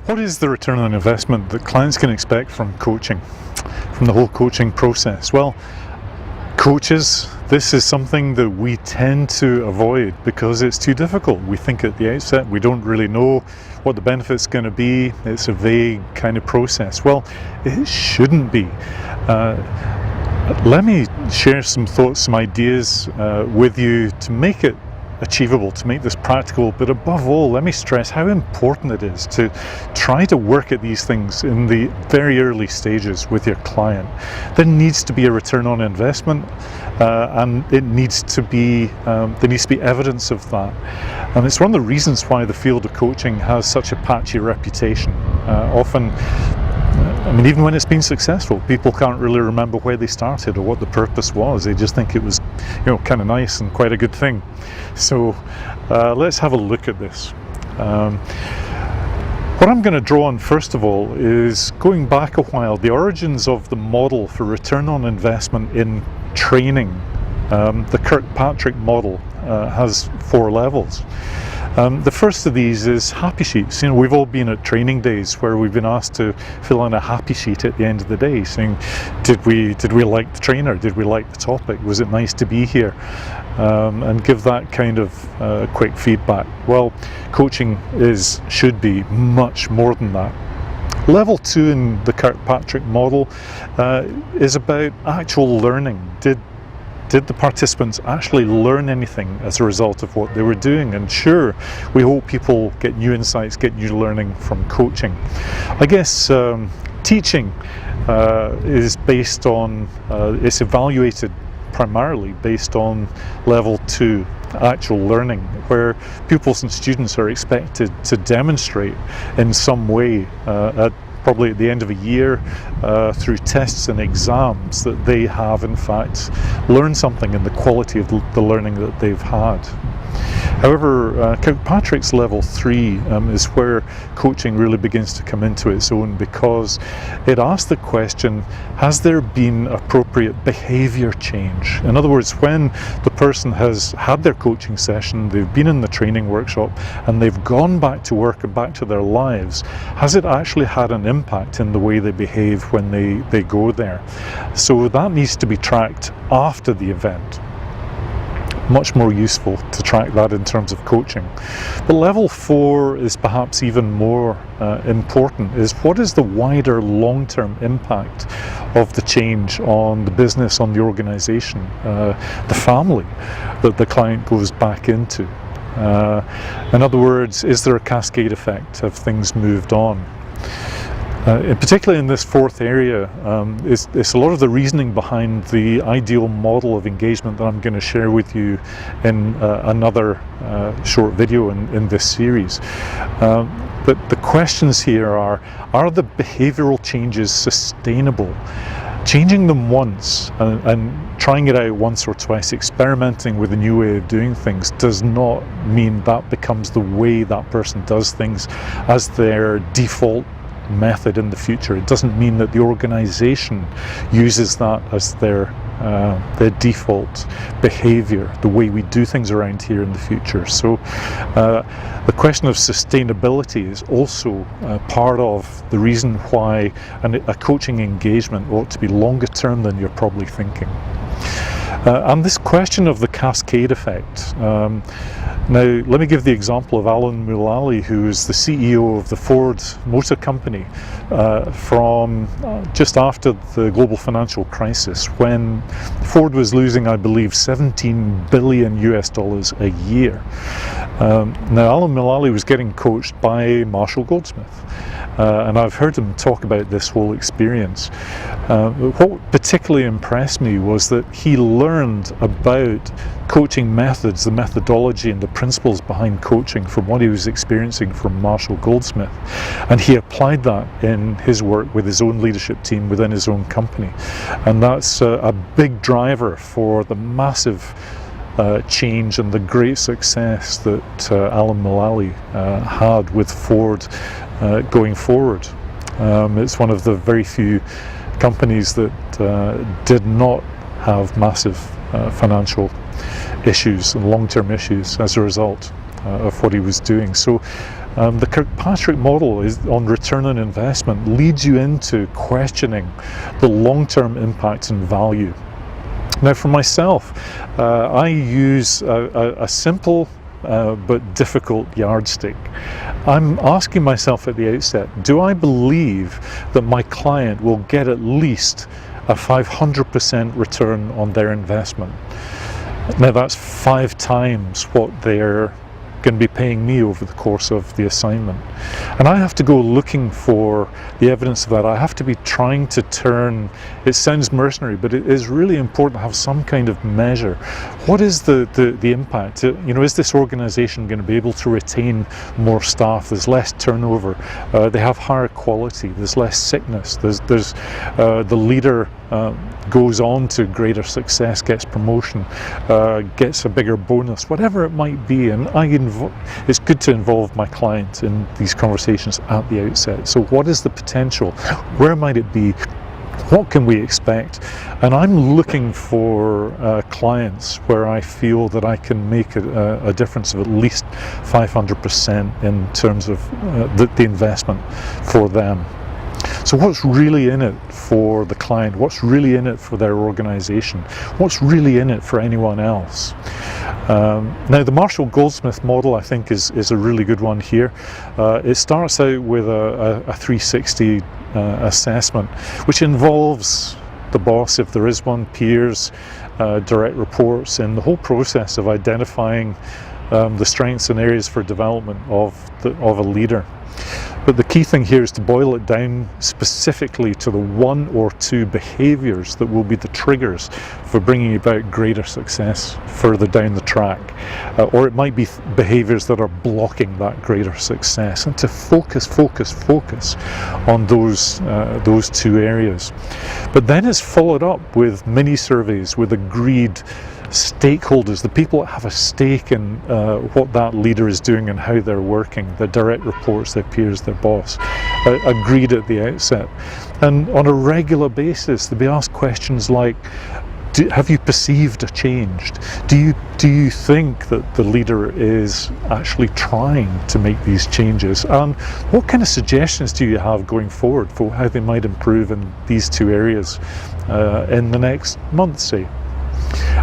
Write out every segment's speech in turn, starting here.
What is the return on investment that clients can expect from coaching, from the whole coaching process? Well, coaches, this is something that we tend to avoid because it's too difficult. We think at the outset we don't really know what the benefit's going to be. It's a vague kind of process. Well, it shouldn't be. Let me share some thoughts, some ideas with you to make it achievable, to make this practical, but above all, let me stress how important it is to try to work at these things in the very early stages with your client. There needs to be a return on investment, and it needs to be there needs to be evidence of that. And it's one of the reasons why the field of coaching has such a patchy reputation. Often, I mean, even when it's been successful, people can't really remember where they started or what the purpose was. They just think it was, kind of nice and quite a good thing. So let's have a look at this. What I'm going to draw on first of all is going back a while, the origins of the model for return on investment in training. The Kirkpatrick Model has 4 levels. The first of these is happy sheets. We've all been at training days where we've been asked to fill in a happy sheet at the end of the day, saying, did we like the trainer? Did we like the topic? Was it nice to be here? And give that kind of quick feedback. Well, coaching should be much more than that. Level 2 in the Kirkpatrick model is about actual learning. Did the participants actually learn anything as a result of what they were doing? And sure, we hope people get new insights, get new learning from coaching. I guess teaching is based on, it's evaluated primarily based on level 2, actual learning, where pupils and students are expected to demonstrate in some way probably at the end of a year through tests and exams that they have in fact learned something in the quality of the learning that they've had. However, Kirkpatrick's level 3 is where coaching really begins to come into its own, because it asks the question, has there been appropriate behaviour change? In other words, when the person has had their coaching session, they've been in the training workshop, and they've gone back to work and back to their lives, has it actually had an impact in the way they behave when they go there? So that needs to be tracked after the event. Much more useful to track that in terms of coaching. But level 4 is perhaps even more important, is what is the wider long-term impact of the change on the business, on the organization, the family that the client goes back into. In other words, is there a cascade effect? Have things moved on? Particularly in this 4th area, it's a lot of the reasoning behind the ideal model of engagement that I'm going to share with you in another short video in this series. But the questions here are the behavioral changes sustainable? Changing them once and trying it out once or twice, experimenting with a new way of doing things, does not mean that becomes the way that person does things as their default method in the future. It doesn't mean that the organization uses that as their default behavior, the way we do things around here in the future. So the question of sustainability is also part of the reason why a coaching engagement ought to be longer term than you're probably thinking. And this question of the cascade effect. Now, let me give the example of Alan Mulally, who is the CEO of the Ford Motor Company from just after the global financial crisis, when Ford was losing, I believe, $17 billion a year. Now, Alan Mulally was getting coached by Marshall Goldsmith. And I've heard him talk about this whole experience. What particularly impressed me was that he learned about coaching methods, the methodology and the principles behind coaching from what he was experiencing from Marshall Goldsmith. And he applied that in his work with his own leadership team within his own company. And that's a big driver for the massive change and the great success that Alan Mulally had with Ford going forward. It's one of the very few companies that did not have massive financial issues and long-term issues as a result. of what he was doing. So the Kirkpatrick model is on return on investment leads you into questioning the long-term impact and value. Now for myself, I use a simple but difficult yardstick. I'm asking myself at the outset, do I believe that my client will get at least a 500% return on their investment? Now that's 5 times what they're going to be paying me over the course of the assignment. And I have to go looking for the evidence of that. I have to be trying to turn, it sounds mercenary, but it is really important to have some kind of measure. What is the impact? You know, is this organization going to be able to retain more staff? There's less turnover, they have higher quality, there's less sickness, there's the leader goes on to greater success, gets promotion, gets a bigger bonus, whatever it might be. And it's good to involve my client in these conversations at the outset. So what is the potential? Where might it be? What can we expect? And I'm looking for clients where I feel that I can make a difference of at least 500% in terms of the investment for them. So what's really in it for the client? What's really in it for their organization? What's really in it for anyone else? Now the Marshall-Goldsmith model, I think, is a really good one here. It starts out with a 360 assessment, which involves the boss, if there is one, peers, direct reports, and the whole process of identifying the strengths and areas for development of a leader. But the key thing here is to boil it down specifically to the 1 or 2 behaviours that will be the triggers for bringing about greater success further down the track. Or it might be behaviours that are blocking that greater success, and to focus on those 2 areas. But then it's followed up with mini surveys with agreed stakeholders, the people that have a stake in what that leader is doing and how they're working, their direct reports, their peers, their boss, agreed at the outset. And on a regular basis, they'll be asked questions like, have you perceived a change? Do you think that the leader is actually trying to make these changes? And what kind of suggestions do you have going forward for how they might improve in these 2 areas in the next month, say?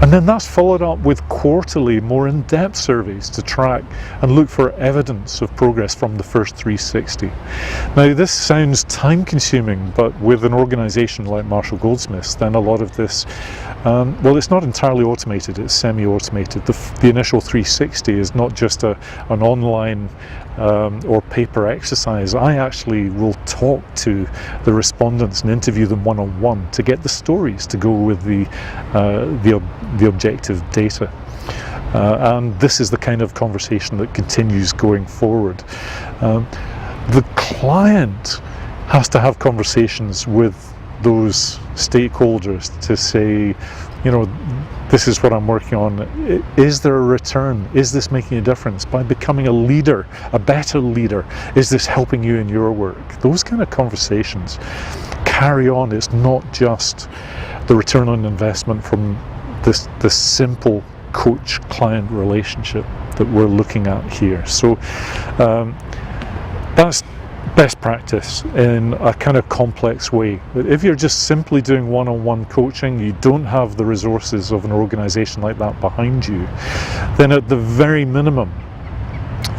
And then that's followed up with quarterly, more in-depth surveys to track and look for evidence of progress from the first 360. Now this sounds time-consuming, but with an organisation like Marshall-Goldsmith, then a lot of this, well, it's not entirely automated, it's semi-automated. The initial 360 is not just an online or paper exercise. I actually will talk to the respondents and interview them one-on-one to get the stories to go with the objective data. And this is the kind of conversation that continues going forward. The client has to have conversations with those stakeholders to say, you know, this is what I'm working on. Is there a return? Is this making a difference? By becoming a leader, a better leader, is this helping you in your work? Those kind of conversations carry on. It's not just the return on investment from this simple coach-client relationship that we're looking at here. So that's best practice in a kind of complex way. But if you're just simply doing one-on-one coaching, you don't have the resources of an organization like that behind you, then at the very minimum,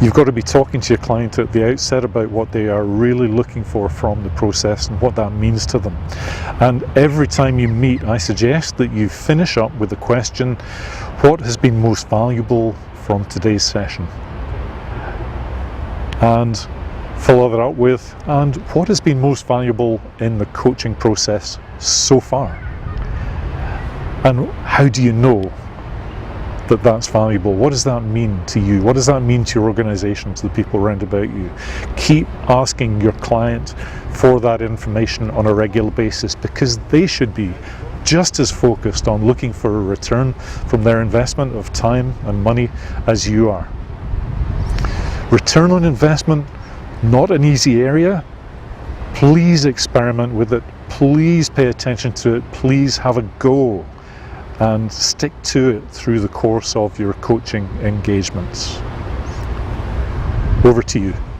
you've got to be talking to your client at the outset about what they are really looking for from the process and what that means to them. And every time you meet, I suggest that you finish up with the question, what has been most valuable from today's session? And follow that up with, and what has been most valuable in the coaching process so far? And how do you know that that's valuable? What does that mean to you? What does that mean to your organization, to the people around about you? Keep asking your client for that information on a regular basis, because they should be just as focused on looking for a return from their investment of time and money as you are. Return on investment, not an easy area. Please experiment with it. Please pay attention to it. Please have a go and stick to it through the course of your coaching engagements. Over to you.